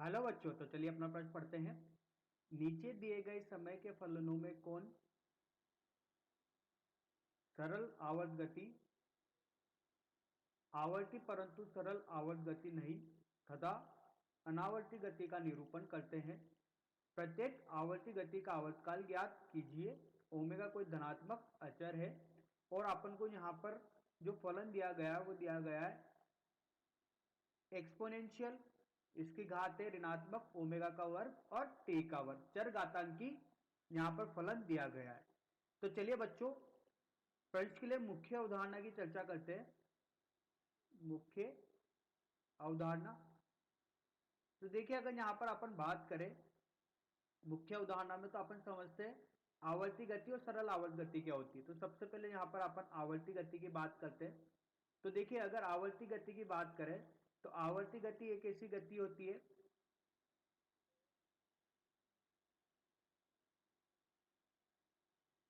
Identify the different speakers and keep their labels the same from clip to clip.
Speaker 1: Hello बच्चों, तो चलिए अपना प्रश्न पढ़ते हैं। नीचे दिए गए समय के फलनों में कौन सरल आवर्त गति, आवर्ती परंतु सरल आवर्त गति नहीं तथा अनावर्ती गति का निरूपण करते हैं। प्रत्येक आवर्ती गति का आवर्तकाल ज्ञात कीजिए। ओमेगा कोई धनात्मक अचर है और अपन को यहाँ पर जो फलन दिया गया है वो दिया गया है एक्सपोनेंशियल, इसकी घात है ऋणात्मक ओमेगा का वर्ग और टी का वर्ग, चर घातांकी यहां पर फलन दिया गया है। तो चलिए बच्चों, प्रश्न के लिए मुख्य अवधारणा की चर्चा करते हैं। मुख्य अवधारणा, तो देखिए अगर यहां पर अपन बात करें मुख्य उदाहरण में, तो अपन समझते हैं आवर्ती गति और सरल आवर्त गति क्या होती है। तो सबसे पहले यहां पर अपन आवर्ती गति की बात करते हैं। तो देखिए अगर आवर्ती गति की बात करें तो आवर्ती गति एक ऐसी गति होती है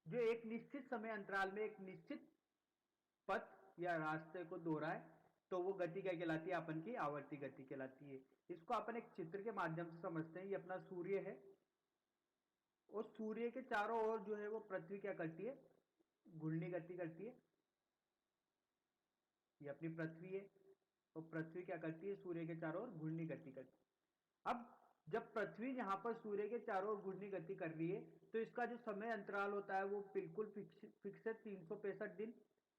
Speaker 1: जो एक निश्चित समय अंतराल में एक निश्चित पथ या रास्ते को दोहराए, तो वो गति क्या कहलाती है, अपन की आवर्ती गति कहलाती है। इसको अपन एक चित्र के माध्यम से समझते हैं। ये अपना सूर्य है और सूर्य के चारों ओर जो है वो पृथ्वी क्या करती है, घूर्णी गति करती है। ये अपनी पृथ्वी है और पृथ्वी क्या करती है, सूर्य के चारों ओर घूर्णी गति करती है। अब जब पृथ्वी यहां पर सूर्य के चारों ओर घूर्णी गति कर रही है, तो इसका जो समय अंतराल होता है वो बिल्कुल फिक्स है, 365 दिन।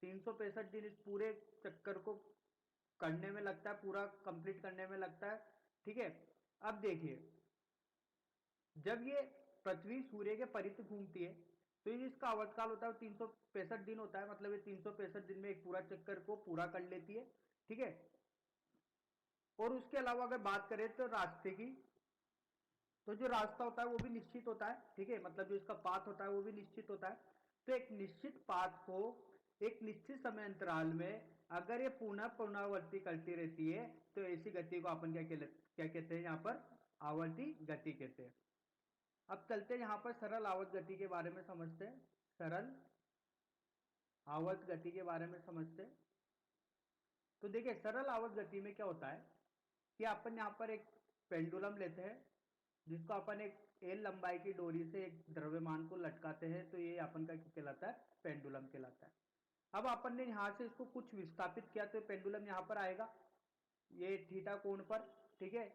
Speaker 1: 365 दिन इस पूरे चक्कर को करने में लगता है, पूरा कंप्लीट करने में लगता है। ठीक है। अब देखिए, जब ये पृथ्वी सूर्य के परित घूमती है तो ये इसका आवर्तकाल होता है 365 दिन होता है। मतलब ये 365 दिन में एक पूरा चक्कर को पूरा कर लेती है। ठीक है। और उसके अलावा अगर बात करें तो रास्ते की, तो जो रास्ता होता है वो भी निश्चित होता है। ठीक है। मतलब जो इसका पाथ होता है वो भी निश्चित होता है। तो एक निश्चित पाथ को एक निश्चित समय अंतराल में अगर ये पुनः पुनरावर्ती करती रहती है तो ऐसी गति को अपन क्या कहते हैं, यहाँ पर आवर्ती गति कहते हैं। अब चलते हैं यहाँ पर सरल आवर्त गति के बारे में समझते हैं। सरल आवर्त गति के बारे में समझते हैं। तो देखिए सरल आवर्त गति में क्या होता है कि अपन यहाँ पर एक पेंडुलम लेते हैं जिसको अपन एक एल लंबाई की डोरी से एक द्रव्यमान को लटकाते हैं, तो ये अपन का क्या कहलाता है, पेंडुलम कहलाता है। अब अपन ने यहाँ से इसको कुछ विस्थापित किया तो पेंडुलम यहाँ पर आएगा, ये थीटा कोण पर। ठीक है।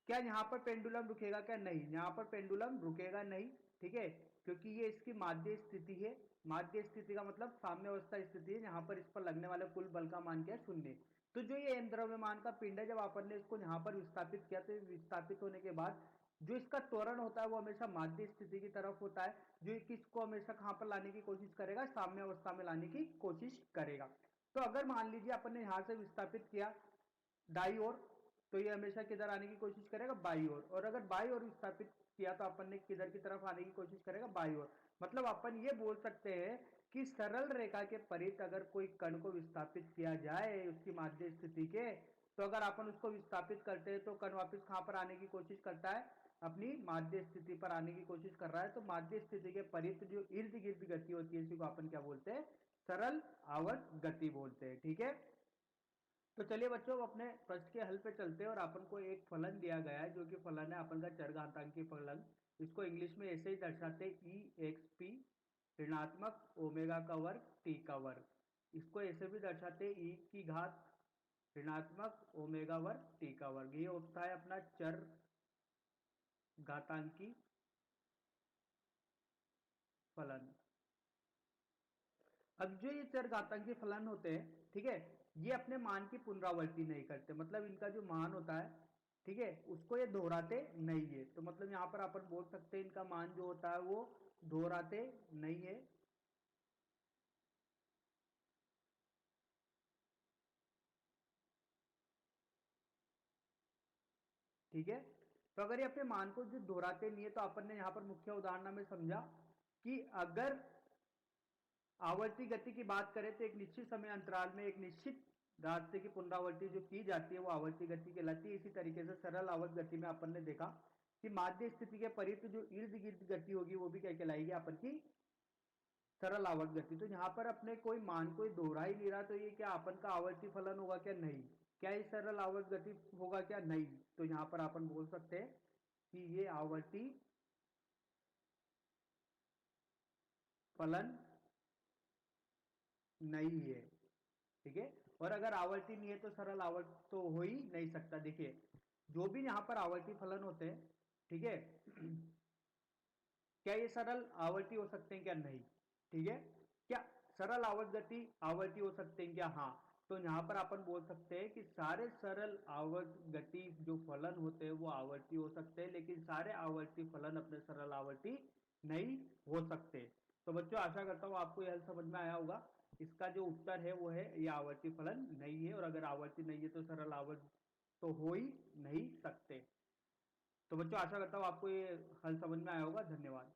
Speaker 1: क्या यहाँ पर पेंडुलम रुकेगा, क्या नहीं, यहाँ पर पेंडुलम रुकेगा नहीं। ठीक है। क्योंकि ये इसकी माध्य स्थिति है। माध्य स्थिति का मतलब साम्य अवस्था स्थिति है, यहाँ पर इस पर लगने वाले कुल बल का मान क्या है, शून्य। तो जो ये द्रव्यमान का पिंड है, जब अपन ने इसको यहाँ पर विस्थापित किया तो विस्थापित होने के बाद जो इसका त्वरण होता है वो हमेशा माध्य स्थिति की तरफ होता है, जो किसको हमेशा कहां पर लाने की कोशिश करेगा, साम्य अवस्था में लाने की कोशिश करेगा। तो अगर मान लीजिए अपन ने यहां से विस्थापित किया दाई ओर, तो ये हमेशा किधर आने की कोशिश करेगा, बाई ओर। और अगर बाई ओर विस्थापित किया तो अपन ने किधर की तरफ आने की कोशिश करेगा, बाई ओर। मतलब अपन ये बोल सकते हैं कि सरल रेखा के परित अगर कोई कण को विस्थापित किया जाए उसकी माध्य स्थिति के, तो अगर अपन उसको विस्थापित करते हैं तो कण वापस कहां पर आने की कोशिश करता है, अपनी माध्य स्थिति पर आने की कोशिश कर रहा है। तो माध्य स्थिति के परित जो इर्द गिर्द गति होती है इसी को अपन क्या बोलते हैं, सरल आवर्त गति बोलते हैं। ठीक है। तो चलिए बच्चों, अपने प्रश्न के हल पे चलते हैं और अपन को एक फलन दिया गया है जो कि फलन है अपन का चरघातांकी फलन। इसको इंग्लिश में ऐसे ही दर्शाते ई एक्स पी ऋणात्मक ओमेगा का वर्ग टी का वर्ग। इसको ऐसे भी दर्शाते ई की घात ऋणात्मक ओमेगा वर्ग टी का वर्ग। ये होता है अपना चर घातांकी फलन। अब जो ये चर घातांकी फलन होते हैं, ठीक है, ये अपने मान की पुनरावृत्ति नहीं करते। मतलब इनका जो मान होता है, ठीक है, उसको ये दोहराते नहीं है। तो मतलब यहां पर अपन बोल सकते हैं इनका मान जो होता है वो दोहराते नहीं है। ठीक है। तो अगर ये अपने मान को जो दोहराते नहीं है तो अपन ने यहां पर मुख्य उदाहरण में समझा कि अगर आवर्ती गति की बात करें तो एक निश्चित समय अंतराल में एक निश्चित रास्ते की पुनरावृत्ति जो की जाती है वो आवर्ती गति कहलाती है। इसी तरीके से सरल आवर्त गति में अपन ने देखा कि माध्य स्थिति के परित जो इर्द गिर्द गति होगी वो भी क्या कहलाएगी, अपन की सरल आवर्त गति। तो यहाँ पर अपने कोई मान कोई दोहरा ही नहीं रहा, तो ये क्या अपन का आवर्ती फलन होगा, क्या नहीं। क्या ये सरल आवर्त गति होगा क्या? नहीं। तो यहां पर अपन बोल सकते हैं कि ये आवर्ती फलन नहीं है। ठीक है। और अगर आवर्ती नहीं है तो सरल आवर्त तो हो ही नहीं सकता। देखिए जो भी यहां पर आवर्ती फलन होते हैं, ठीक है, क्या ये सरल आवर्ती हो सकते हैं क्या? नहीं। ठीक है। क्या सरल आवर्त गति आवर्ती हो सकते हैं क्या? हाँ। तो यहां पर अपन बोल सकते हैं कि सारे सरल आवर्त गति जो फलन होते हैं वो आवर्ती हो सकते हैं, लेकिन सारे आवर्ती फलन अपने सरल आवर्ती नहीं हो सकते। तो बच्चों आशा करता हूं आपको यह समझ में आया होगा। इसका जो उत्तर है वो है ये आवर्ती फलन नहीं है, और अगर आवर्ती नहीं है तो सरल आवर्त तो हो ही नहीं सकते। तो बच्चों आशा करता हूं आपको ये हल समझ में आया होगा। धन्यवाद।